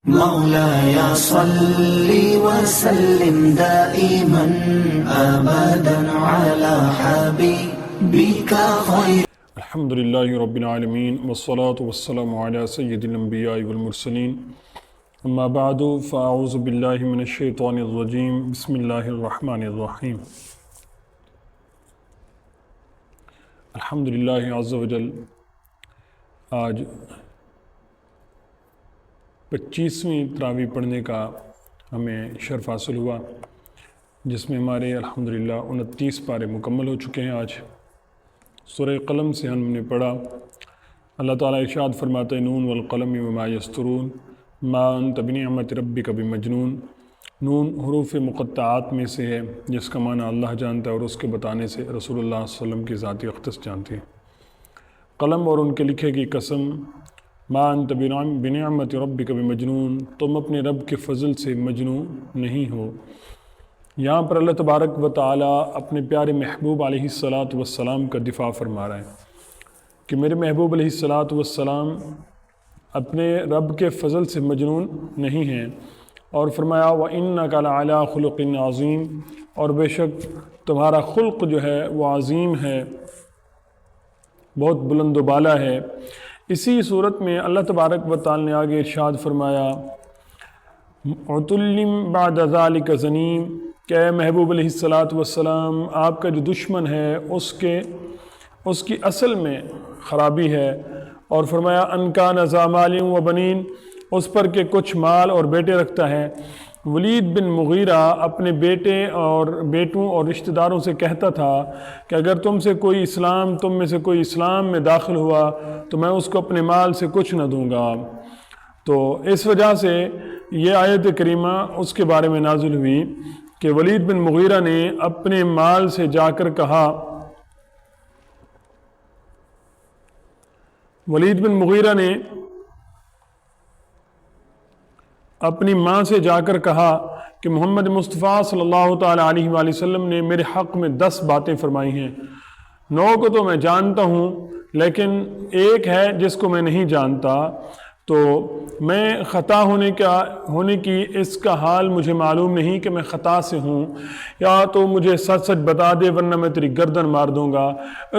مولاي صل وسلم دائما أبدا على حبيبك خير. الحمد لله رب العالمين والصلاة والسلام على سيد الأنبياء والمرسلين أما بعد فأعوذ بالله من الشيطان الرجيم بسم الله الرحمن الرحيم. الحمد لله عز وجل آج 25ویں تراویح پڑھنے کا ہمیں شرف حاصل ہوا، جس میں ہمارے الحمدللہ 29 پارے مکمل ہو چکے ہیں۔ آج سورہ قلم سے ہم نے پڑھا، اللہ تعالیٰ ارشاد فرماتے ہیں نون والقلم وما یسطرون ما انت بنعمت ربک بمجنون۔ نون حروف مقطعات میں سے ہے، جس کا معنی اللہ جانتا ہے اور اس کے بتانے سے رسول اللہ صلی اللہ علیہ وسلم کی ذاتی اختص جانتے ہیں۔ قلم اور ان کے لکھے کی قسم، ما انت بنعمت ربک بمجنون، تم اپنے رب کے فضل سے مجنون نہیں ہو۔ یہاں پر اللہ تبارک و تعالیٰ اپنے پیارے محبوب علیہ السلام کا دفاع فرما رہا ہے کہ میرے محبوب علیہ السلام اپنے رب کے فضل سے مجنون نہیں ہیں، اور فرمایا وَإِنَّكَ لَعَلَىٰ خُلُقٍ عَظِيمٍ، اور بے شک تمہارا خلق جو ہے وہ عظیم ہے، بہت بلند و بالا ہے۔ اسی صورت میں اللہ تبارک و تعالیٰ نے آگے ارشاد فرمایا عُتُلٍّ بَعْدَ ذَلِكَ زَنِيمٍ، کہ اے محبوب علیہ السلام آپ کا جو دشمن ہے اس کی اصل میں خرابی ہے، اور فرمایا ان کان ذا مال و بنین، اس پر کہ کچھ مال اور بیٹے رکھتا ہے۔ ولید بن مغیرہ اپنے بیٹوں اور رشتہ داروں سے کہتا تھا کہ اگر تم میں سے کوئی اسلام میں داخل ہوا تو میں اس کو اپنے مال سے کچھ نہ دوں گا۔ تو اس وجہ سے یہ آیت کریمہ اس کے بارے میں نازل ہوئی کہ ولید بن مغیرہ نے اپنے مال سے جا کر کہا، اپنی ماں سے جا کر کہا کہ محمد مصطفیٰ صلی اللہ تعالیٰ علیہ وآلہ وسلم نے میرے حق میں 10 باتیں فرمائی ہیں، 9 کو تو میں جانتا ہوں لیکن ایک ہے جس کو میں نہیں جانتا، تو میں خطا ہونے کی اس کا حال مجھے معلوم نہیں کہ میں خطا سے ہوں، یا تو مجھے سچ بتا دے ورنہ میں تیری گردن مار دوں گا۔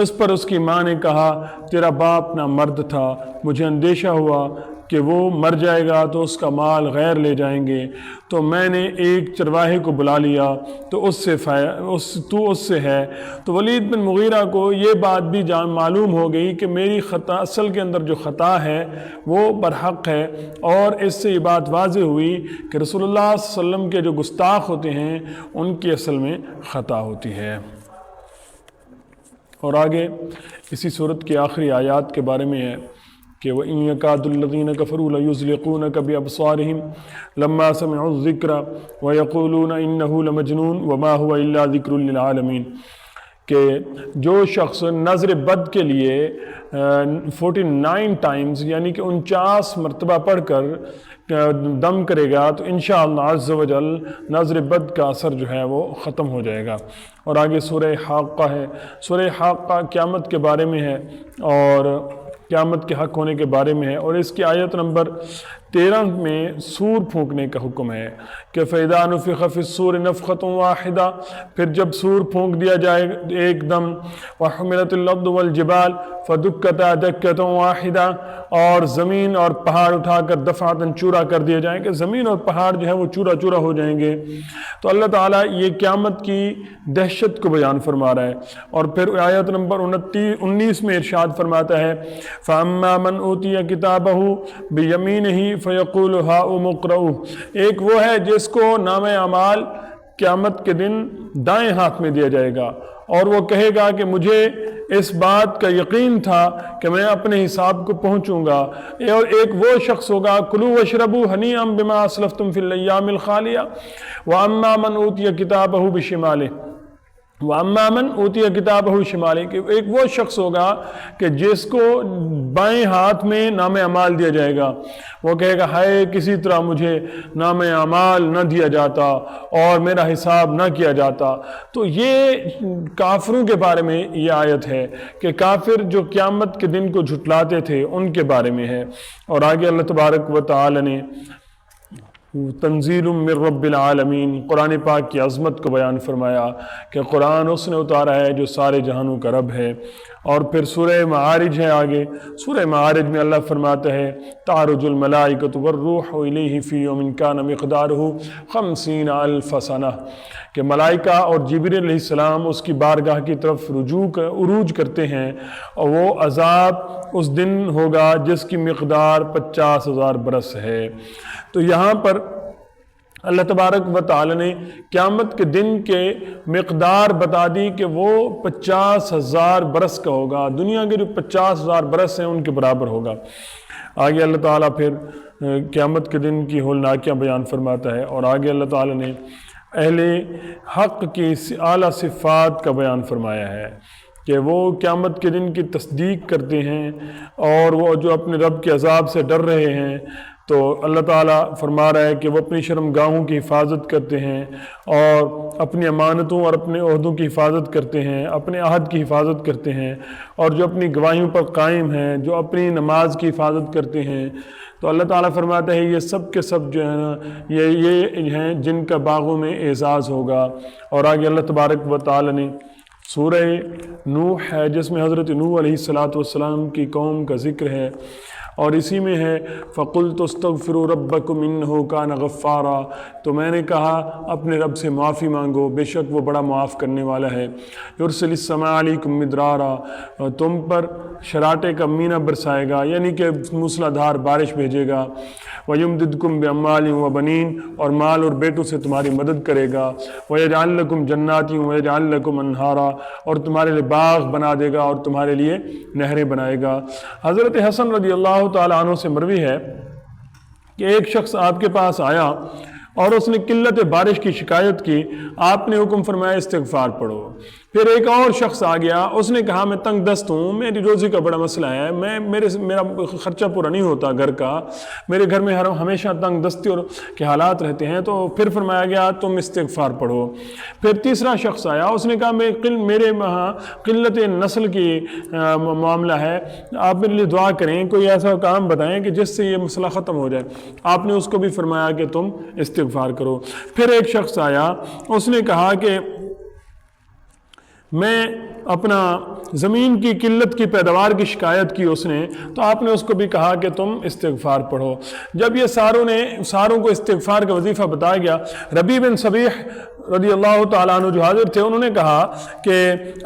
اس پر اس کی ماں نے کہا تیرا باپ نہ مرد تھا، مجھے اندیشہ ہوا کہ وہ مر جائے گا تو اس کا مال غیر لے جائیں گے، تو میں نے ایک چرواہے کو بلا لیا، تو اس سے ہے۔ تو ولید بن مغیرہ کو یہ بات بھی معلوم ہو گئی کہ میری خطا، اصل کے اندر جو خطا ہے وہ برحق ہے، اور اس سے یہ بات واضح ہوئی کہ رسول اللہ صلی اللہ علیہ وسلم کے جو گستاخ ہوتے ہیں ان کی اصل میں خطا ہوتی ہے۔ اور آگے اسی صورت کی آخری آیات کے بارے میں ہے کہ وَإِن يَكَادُ الَّذِينَ كَفَرُوا لَيُزْلِقُونَكَ بِأَبْصَارِهِمْ لَمَّا سَمِعُوا الذِّكْرَ وَيَقُولُونَ إِنَّهُ لَمَجْنُونٌ وَمَا هُوَ إِلَّا ذِكْرٌ لِّلْعَالَمِينَ، کہ جو شخص نظر بد کے لیے 49 ٹائمز یعنی کہ 49 مرتبہ پڑھ کر دم کرے گا تو انشاءاللہ عز و جل نظر بد کا اثر جو ہے وہ ختم ہو جائے گا۔ اور آگے سورہ حاقہ ہے، سورہ حاقہ قیامت کے بارے میں ہے اور قیامت کے حق ہونے کے بارے میں ہے، اور اس کی آیت نمبر 13 میں سور پھونکنے کا حکم ہے کہ فَإِذَا نُفِخَ فِي الصُّورِ نَفْخَةٌ وَاحِدَةٌ، پھر جب سور پھونک دیا جائے ایک دم، وَحُمِلَتِ الْأَرْضُ وَالْجِبَالُ فَدُكَّتَا دَكَّةً وَاحِدَةً، اور زمین اور پہاڑ اٹھا کر دفعتاً چورا کر دیے جائیں گے، زمین اور پہاڑ جو ہے وہ چورا چورا ہو جائیں گے۔ تو اللہ تعالیٰ یہ قیامت کی دہشت کو بیان فرما رہا ہے، اور پھر آیت نمبر 19 میں ارشاد فرماتا ہے فَأَمَّا مَنْ أُوتِيَ كِتَابَهُ بِيَمِينِهِ فَيَقُولُ هَاؤُمُ اقْرَءُوا، ایک وہ ہے جس کو نام اعمال قیامت کے دن دائیں ہاتھ میں دیا جائے گا، اور وہ کہے گا کہ مجھے اس بات کا یقین تھا کہ میں اپنے حساب کو پہنچوں گا۔ اور ایک وہ شخص ہوگا کُلُوا وَاشْرَبُوا هَنِيئًا بِمَا أَسْلَفْتُمْ فِي الْأَيَّامِ الْخَالِيَةِ وَأَمَّا مَنْ أُوتِيَ كِتَابَهُ بِشِمَالِهِ وَأَمَّا مَنْ أُوتِيَ كِتَابَهُ بِشِمَالِهِ، کہ ایک وہ شخص ہوگا کہ جس کو بائیں ہاتھ میں نام اعمال دیا جائے گا، وہ کہے گا ہائے کسی طرح مجھے نام اعمال نہ دیا جاتا اور میرا حساب نہ کیا جاتا۔ تو یہ کافروں کے بارے میں یہ آیت ہے کہ کافر جو قیامت کے دن کو جھٹلاتے تھے ان کے بارے میں ہے۔ اور آگے اللہ تبارک و تعالی نے تنزیل من رب العالمین، قرآن پاک کی عظمت کو بیان فرمایا کہ قرآن اس نے اتارا ہے جو سارے جہانوں کا رب ہے۔ اور پھر سورہ معارج ہے آگے، سورہ معارج میں اللہ فرماتا ہے تعرج الملائکۃ والروح الیہ فی یوم کان مقدارہ 50,000 سنہ، کہ ملائکہ اور جبریل علیہ السلام اس کی بارگاہ کی طرف عروج کرتے ہیں، اور وہ عذاب اس دن ہوگا جس کی مقدار 50,000 برس ہے۔ تو یہاں پر اللہ تبارک و تعالی نے قیامت کے دن کے مقدار بتا دی کہ وہ 50,000 برس کا ہوگا، دنیا کے جو 50,000 برس ہیں ان کے برابر ہوگا۔ آگے اللہ تعالیٰ پھر قیامت کے دن کی ہولناکیاں بیان فرماتا ہے، اور آگے اللہ تعالیٰ نے اہل حق کی اعلیٰ صفات کا بیان فرمایا ہے کہ وہ قیامت کے دن کی تصدیق کرتے ہیں، اور وہ جو اپنے رب کے عذاب سے ڈر رہے ہیں، تو اللہ تعالیٰ فرما رہا ہے کہ وہ اپنی شرمگاہوں کی حفاظت کرتے ہیں، اور اپنی امانتوں اور اپنے عہدوں کی حفاظت کرتے ہیں، اپنے عہد کی حفاظت کرتے ہیں، اور جو اپنی گواہیوں پر قائم ہیں، جو اپنی نماز کی حفاظت کرتے ہیں۔ تو اللہ تعالیٰ فرماتا ہے یہ سب کے سب جو ہے نا یہ ہیں جن کا باغوں میں اعزاز ہوگا۔ اور آگے اللہ تبارک و تعالیٰ نے سورہ نوح ہے جس میں حضرت نوح علیہ السلام کی قوم کا ذکر ہے، اور اسی میں ہے فَقُلْتُ اسْتَغْفِرُوا رَبَّكُمْ إِنَّهُ كَانَ غَفَّارًا، تو میں نے کہا اپنے رب سے معافی مانگو، بے شک وہ بڑا معاف کرنے والا ہے۔ يُرْسِلِ السَّمَاءَ عَلَيْكُمْ مِدْرَارًا، تم پر شراٹے کا مینہ برسائے گا، یعنی کہ موسلا دھار بارش بھیجے گا۔ وَيُمْدِدْكُمْ بِأَمْوَالٍ وَبَنِينَ، اور مال اور بیٹوں سے تمہاری مدد کرے گا۔ وَيَجْعَلْ لَكُمْ جَنَّاتٍ وَيَجْعَلْ لَكُمْ أَنْهَارًا، اور تمہارے لیے باغ بنا دے گا اور تمہارے لیے نہریں بنائے گا۔ حضرت حسن رضی اللہ تعالیٰ عنہ سے مروی ہے کہ ایک شخص آپ کے پاس آیا اور اس نے قلت بارش کی شکایت کی، آپ نے حکم فرمایا استغفار پڑھو۔ پھر ایک اور شخص آ گیا، اس نے کہا میں تنگ دست ہوں، میری روزی کا بڑا مسئلہ ہے، میرا خرچہ پورا نہیں ہوتا گھر کا، میرے گھر میں ہمیشہ تنگ دستی اور کے حالات رہتے ہیں، تو پھر فرمایا گیا تم استغفار پڑھو۔ پھر تیسرا شخص آیا، اس نے کہا میرے وہاں قلت نسل کی معاملہ ہے، آپ میرے لیے دعا کریں، کوئی ایسا کام بتائیں کہ جس سے یہ مسئلہ ختم ہو جائے۔ آپ نے اس کو بھی فرمایا کہ تم استغفار کرو۔ پھر ایک شخص آیا، اس نے کہا کہ میں اپنا زمین کی قلت کی پیداوار کی شکایت کی اس نے، تو آپ نے اس کو بھی کہا کہ تم استغفار پڑھو۔ جب یہ ساروں کو استغفار کا وظیفہ بتایا گیا، ربیع بن صبیح رضی اللہ تعالیٰ عنہ جو حاضر تھے، انہوں نے کہا کہ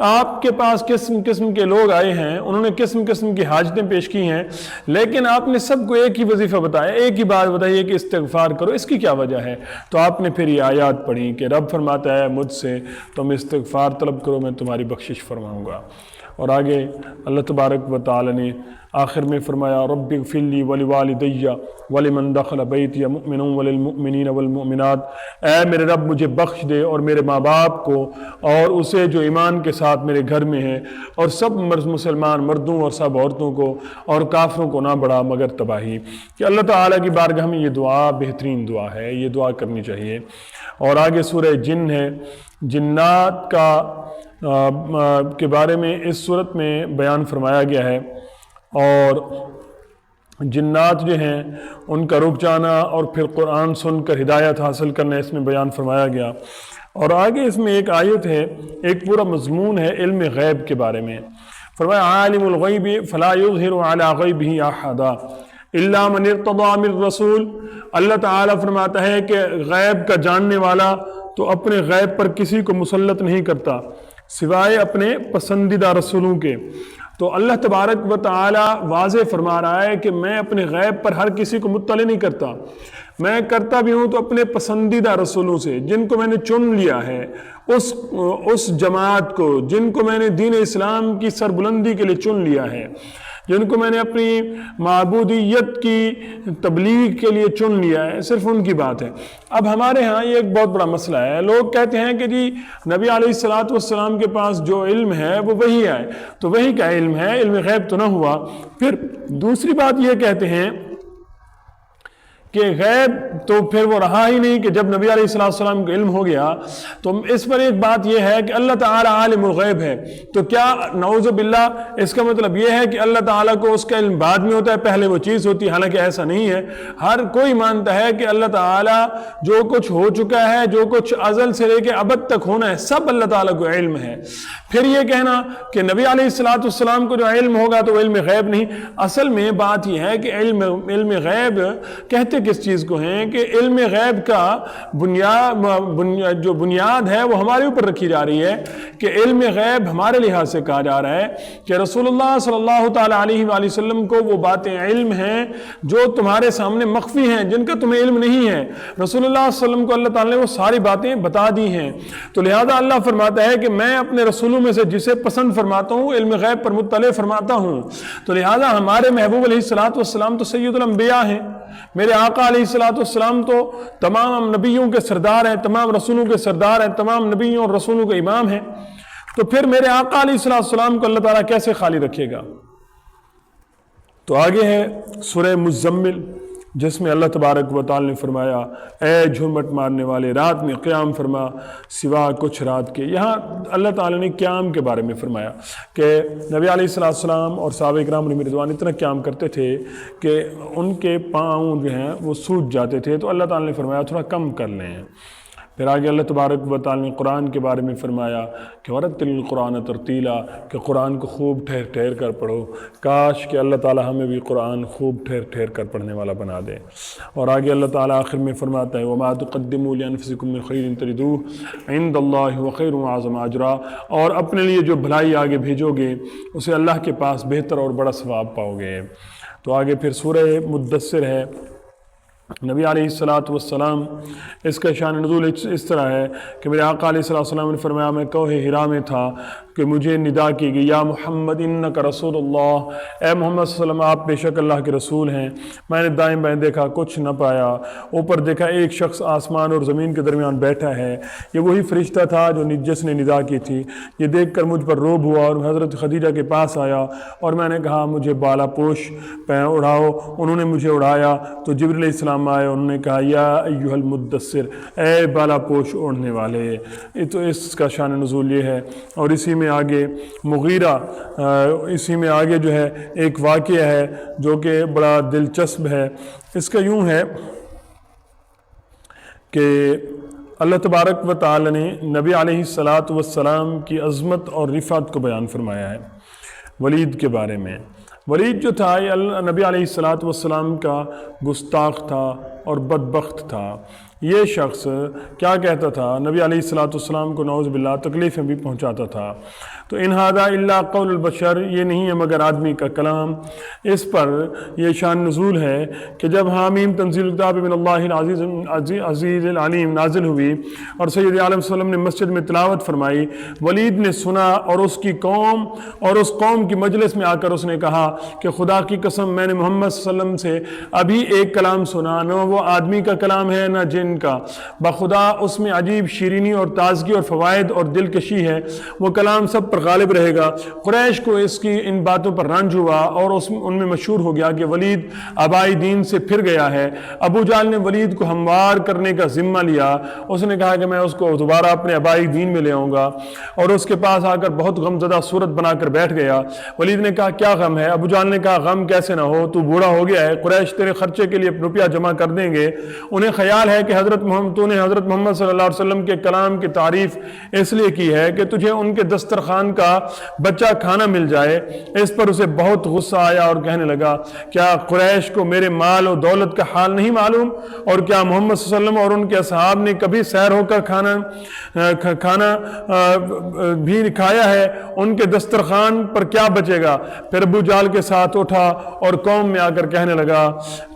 آپ کے پاس قسم قسم کے لوگ آئے ہیں، انہوں نے قسم قسم کی حاجتیں پیش کی ہیں، لیکن آپ نے سب کو ایک ہی وظیفہ بتایا، ایک ہی بات بتائی کہ استغفار کرو، اس کی کیا وجہ ہے؟ تو آپ نے پھر یہ آیات پڑھی کہ رب فرماتا ہے مجھ سے تم استغفار طلب کرو، میں تمہاری بخشش فرماؤں گا۔ اور آگے اللہ تبارک و تعالی نے آخر میں فرمایا رب اغفر لی ولوالدی ولمن دخل بیتی مؤمنا وللمؤمنین والمؤمنات، اے میرے رب مجھے بخش دے اور میرے ماں باپ کو اور اسے جو ایمان کے ساتھ میرے گھر میں ہے، اور سب مسلمان مردوں اور سب عورتوں کو، اور کافروں کو نہ بڑھا مگر تباہی۔ کہ اللہ تعالیٰ کی بارگاہ میں یہ دعا بہترین دعا ہے، یہ دعا کرنی چاہیے۔ اور آگے سورہ جن ہے، جنات کے بارے میں اس صورت میں بیان فرمایا گیا ہے، اور جنات جو ہیں ان کا رک جانا اور پھر قرآن سن کر ہدایت حاصل کرنا اس میں بیان فرمایا گیا۔ اور آگے اس میں ایک آیت ہے، ایک پورا مضمون ہے علم غیب کے بارے میں۔ فرمایا عالم الغیب فلا یظہر علی غیبہ احدا الا من ارتضی من رسول، اللہ تعالیٰ فرماتا ہے کہ غیب کا جاننے والا تو اپنے غیب پر کسی کو مسلط نہیں کرتا سوائے اپنے پسندیدہ رسولوں کے۔ تو اللہ تبارک و تعالی واضح فرما رہا ہے کہ میں اپنے غیب پر ہر کسی کو مطلع نہیں کرتا، میں کرتا بھی ہوں تو اپنے پسندیدہ رسولوں سے، جن کو میں نے چن لیا ہے، اس جماعت کو جن کو میں نے دین اسلام کی سربلندی کے لیے چن لیا ہے، جن کو میں نے اپنی معبودیت کی تبلیغ کے لیے چن لیا ہے، صرف ان کی بات ہے۔ اب ہمارے ہاں یہ ایک بہت بڑا مسئلہ ہے، لوگ کہتے ہیں کہ جی نبی علیہ السلام کے پاس جو علم ہے وہ وہی ہے، تو وہی کا علم ہے، علم غیب تو نہ ہوا۔ پھر دوسری بات یہ کہتے ہیں کہ غیب تو پھر وہ رہا ہی نہیں کہ جب نبی علیہ السلام کو علم ہو گیا تو اس پر ایک بات یہ ہے کہ اللہ تعالیٰ عالم الغیب ہے، تو کیا نعوذ باللہ اس کا مطلب یہ ہے کہ اللہ تعالیٰ کو اس کا علم بعد میں ہوتا ہے، پہلے وہ چیز ہوتی ہے؟ حالانکہ ایسا نہیں ہے۔ ہر کوئی مانتا ہے کہ اللہ تعالیٰ جو کچھ ہو چکا ہے، جو کچھ ازل سے لے کے ابد تک ہونا ہے، سب اللہ تعالیٰ کو علم ہے۔ پھر یہ کہنا کہ نبی علیہ السلام کو جو علم ہوگا تو وہ علم غیب نہیں، اصل میں بات یہ ہے کہ علم غیب کہتے کس چیز کو ہیں کہ علم غیب کا جو بنیاد ہے وہ ہمارے اوپر رکھی جا رہی ہے کہ علم غیب ہمارے لحاظ سے کہا جا رہا ہے کہ رسول اللہ صلی اللہ تعالیٰ علیہ وآلہ وسلم کو وہ باتیں علم ہیں جو تمہارے سامنے مخفی ہیں، جن کا تمہیں علم نہیں ہے۔ رسول اللہ صلی اللہ علیہ وسلم کو اللہ تعالیٰ نے وہ ساری باتیں بتا دی ہیں، تو لہذا اللہ فرماتا ہے کہ میں اپنے رسولوں میں سے جسے پسند فرماتا ہوں علم غیب پر مطلع فرماتا ہوں۔ تو لہذا ہمارے محبوب علیہ السلام تو سید الانبیاء ہیں، میرے آقا علیہ السلام تو تمام نبیوں کے سردار ہیں، تمام رسولوں کے سردار ہیں، تمام نبیوں اور رسولوں کے امام ہیں، تو پھر میرے آقا علیہ السلام کو اللہ تعالیٰ کیسے خالی رکھے گا؟ تو آگے ہے سورہ مزمل، جس میں اللہ تبارک و تعالی نے فرمایا اے جھومٹ مارنے والے رات میں قیام فرما سوا کچھ رات کے۔ یہاں اللہ تعالی نے قیام کے بارے میں فرمایا کہ نبی علیہ السلام اور صحابہ کرام علیہم رضوان اتنا قیام کرتے تھے کہ ان کے پاؤں جو ہیں وہ سوج جاتے تھے، تو اللہ تعالی نے فرمایا تھوڑا کم کر لیں۔ پھر آگے اللہ تبارک و تعالی نے قرآن کے بارے میں فرمایا کہ وَرَتِّلِ الْقُرْآنَ تَرْتِیلًا، کہ قرآن کو خوب ٹھہر ٹھہر کر پڑھو۔ کاش کہ اللہ تعالی ہمیں بھی قرآن خوب ٹھہر ٹھہر کر پڑھنے والا بنا دے۔ اور آگے اللہ تعالی آخر میں فرماتا ہے وَمَا تُقَدِّمُوا لِأَنفُسِكُم مِّن خَيْرٍ تَجِدُوهُ عِندَ اللَّهِ هُوَ خَيْرٌ وَأَعْظَمُ أَجْرًا، اور اپنے لیے جو بھلائی آگے بھیجو گے اسے اللہ کے پاس بہتر اور بڑا ثواب پاؤ گے۔ تو آگے پھر سورہ مدثر ہے۔ نبی علیہ السلام اس کا شان نزول اس طرح ہے کہ میرے آقا علیہ السلام نے فرمایا میں کوہ ہرا میں تھا کہ مجھے ندا کی گئی یا محمد انک رسول اللہ، اے محمد صلی اللہ علیہ وسلم آپ بے شک اللہ کے رسول ہیں۔ میں نے دائیں بائیں دیکھا کچھ نہ پایا، اوپر دیکھا ایک شخص آسمان اور زمین کے درمیان بیٹھا ہے، یہ وہی فرشتہ تھا جو جس نے ندا کی تھی۔ یہ دیکھ کر مجھ پر روب ہوا اور حضرت خدیجہ کے پاس آیا اور میں نے کہا مجھے بالا پوش اڑاؤ، انہوں نے مجھے اڑایا تو جبریل علیہ السلام آئے، انہوں نے کہا یا ایھا المدثر، اے بالا پوش اوڑھنے والے۔ تو اس کا شان نزول یہ ہے۔ اور اسی میں آگے مغیرہ، اسی میں آگے جو ہے ایک واقعہ ہے جو کہ بڑا دلچسپ ہے۔ اس کا یوں ہے کہ اللہ تبارک و تعالی نے نبی علیہ السلام کی عظمت اور رفعت کو بیان فرمایا ہے ولید کے بارے میں۔ ولید جو تھا یہ نبی علیہ السلام کا گستاخ تھا اور بدبخت تھا۔ یہ شخص کیا کہتا تھا؟ نبی علیہ السلام کو نعوذ باللہ تکلیفیں بھی پہنچاتا تھا۔ تو ان ھذا الا قول البشر، یہ نہیں ہے مگر آدمی کا کلام۔ اس پر یہ شان نزول ہے کہ جب حامیم تنزیل الکتاب من اللہ عزیز العلیم نازل ہوئی اور سید عالم صلی اللہ علیہ وسلم نے مسجد میں تلاوت فرمائی، ولید نے سنا اور اس کی قوم اور اس قوم کی مجلس میں آ کر اس نے کہا کہ خدا کی قسم میں نے محمد صلی اللہ علیہ وسلم سے ابھی ایک کلام سنا، نہ وہ آدمی کا کلام ہے نہ جن کا، بخدا اس میں عجیب شیرینی اور تازگی اور فوائد اور دلکشی ہے، وہ کلام سب پر غالب رہے گا۔ قریش کو اس کی ان باتوں پر رنج ہوا اور ان میں مشہور ہو گیا کہ ولید آبائی دین سے پھر گیا ہے۔ ابو جہل نے ولید کو ہموار کرنے کا ذمہ لیا، اس نے کہا کہ میں اس کو دوبارہ اپنے آبائی دین میں لے آؤں گا، اور اس کے پاس آ کر بہت غم زدہ صورت بنا کر بیٹھ گیا۔ ولید نے کہا کیا غم ہے؟ ابو جہل نے کہا غم کیسے نہ ہو، تو بوڑھا ہو گیا ہے، قریش تیرے خرچے کے لیے روپیہ جمع کر دیں گے۔ انہیں خیال ہے کہ تو نے حضرت محمد صلی اللہ علیہ وسلم کے کلام کی تعریف اس لیے کی ہے کہ تجھے ان کے دسترخوان کا بچہ کھانا مل جائے۔ اس پر اسے بہت غصہ آیا اور کہنے لگا کیا قریش کو میرے مال و دولت کا حال نہیں معلوم؟ اور کیا محمد صلی اللہ علیہ وسلم اور ان کے اصحاب نے کبھی سیر ہو کر کھانا بھی کھایا ہے؟ ان کے دسترخوان پر کیا بچے گا؟ پھر ابو جہل کے ساتھ اٹھا اور قوم میں آ کر کہنے لگا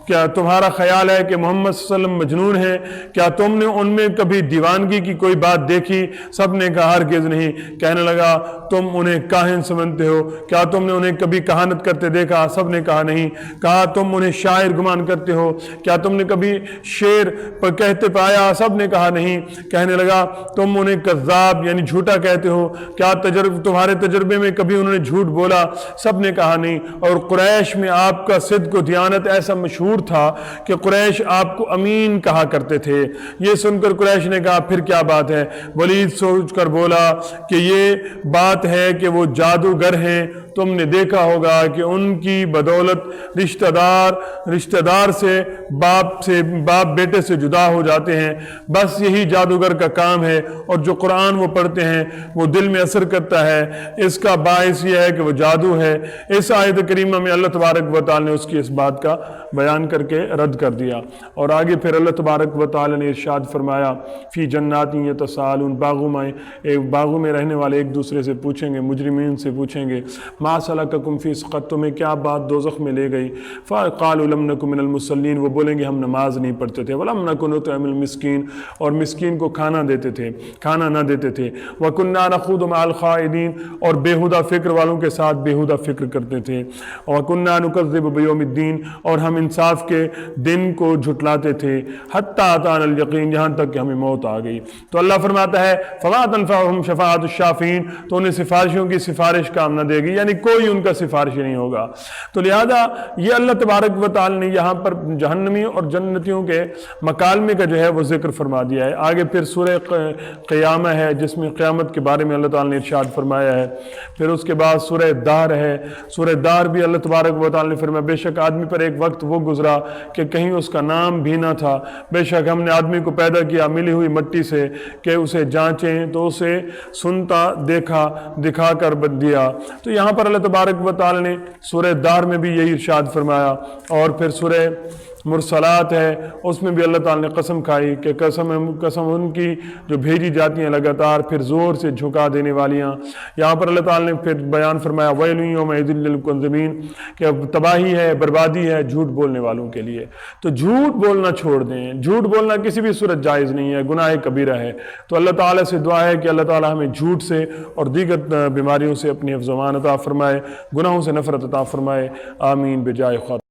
کیا تمہارا خیال ہے کہ محمد صلی اللہ علیہ وسلم مجنون ہے؟ کیا تم نے ان میں کبھی دیوانگی کی کوئی بات دیکھی؟ سب نے کہا ہرگز نہیں۔ کہنے لگا تم انہیں کاہن سمجھتے ہو، کیا تم نے انہیں کبھی کہانت کرتے دیکھا؟ سب نے کہا نہیں۔ کہا تم انہیں شاعر گمان کرتے ہو، کیا تم نے کبھی شعر پر کہتے پایا؟ سب نے کہا نہیں۔ کہنے لگا تم انہیں کذاب یعنی جھوٹا کہتے ہو، کیا تمہارے تجربے میں کبھی انہوں نے جھوٹ بولا؟ سب نے کہا نہیں۔ اور قریش میں آپ کا صدق و دیانت ایسا مشہور جھوٹ تھا کہ قریش آپ کو امین کہا کرتے تھے۔ یہ سن کر قریش نے کہا پھر کیا بات ہے؟ ولید سوچ کر بولا کہ یہ بات ہے کہ وہ جادوگر ہیں، تم نے دیکھا ہوگا کہ ان کی بدولت رشتہ دار سے باپ بیٹے سے جدا ہو جاتے ہیں، بس یہی جادوگر کا کام ہے، اور جو قرآن وہ پڑھتے ہیں وہ دل میں اثر کرتا ہے، اس کا باعث یہ ہے کہ وہ جادو ہے۔ اس آیت کریمہ میں اللہ تبارک و تعالی نے اس کی اس بات کا بیان کر کے رد کر دیا، اور آگے پھر اللہ تبارک و تعالی نے ارشاد فرمایا فی جنات یتساءلون، باغوں میں رہنے والے ایک دوسرے سے پوچھیں گے، مجرمین سے پوچھیں گے ما سلککم فی سقر، تمہیں کیا بات دوزخ میں لے گئی؟ فقالوا لم نک من المصلین، وہ بولیں گے ہم نماز نہیں پڑھتے تھے، ولم نک نطعم المسکین، اور مسکین کو کھانا نہ دیتے تھے، وکنا نخوض مع الخائضین، اور بیہودہ فکر والوں کے ساتھ بیہودہ فکر کرتے تھے، وکنا نکذب بیوم الدین، اور ہم انصاف کے دن کو جھٹلاتے تھے، حتی اتانا الیقین، یہاں تک کہ ہمیں موت آ گئی۔ تو اللہ فرماتا ہے فلا تنفعهم شفاعۃ الشافعین، تو انہیں سفارشیوں کی سفارش کام نہ دے گی، یعنی کوئی ان کا سفارشی نہیں ہوگا۔ تو لہذا یہ اللہ تبارک و تعالی نے یہاں پر جہنمی اور جنتیوں کے مکالمے کا جو ہے وہ ذکر فرما دیا ہے۔ آگے پھر سورہ قیامہ ہے جس میں قیامت کے بارے میں اللہ تعالی نے ارشاد فرمایا ہے، پھر اس کے بعد سورہ دہر ہے، سورہ دہر بھی اللہ تبارک و تعالی نے فرمایا بے شک آدمی پر ایک وقت وہ گزرا کہ کہیں اس کا نام بھی نہ تھا، بے شک ہم نے آدمی کو پیدا کیا ملی ہوئی مٹی سے کہ اسے جانچیں تو اسے سنتا دکھا کر دیا۔ تو یہاں پر اللہ تبارک و تعالی نے سورہ دہر میں بھی یہی ارشاد فرمایا، اور پھر سورہ مرسلات ہے اس میں بھی اللہ تعالی نے قسم کھائی کہ قسم ان کی جو بھیجی جاتی ہیں لگاتار پھر زور سے جھکا دینے والیاں۔ یہاں پر اللہ تعالی نے پھر بیان فرمایا ویل یومئذ للمکذبین، کہ تباہی ہے، بربادی ہے جھوٹ بولنے والوں کے لیے۔ تو جھوٹ بولنا چھوڑ دیں، جھوٹ بولنا کسی بھی صورت جائز نہیں ہے، گناہ کبیرہ ہے۔ تو اللہ تعالی سے دعا ہے کہ اللہ تعالی ہمیں جھوٹ سے اور دیگر بیماریوں سے اپنی حفظ و امان عطا فرمائے، گناہوں سے نفرت عطا فرمائے، آمین بجائے خاطر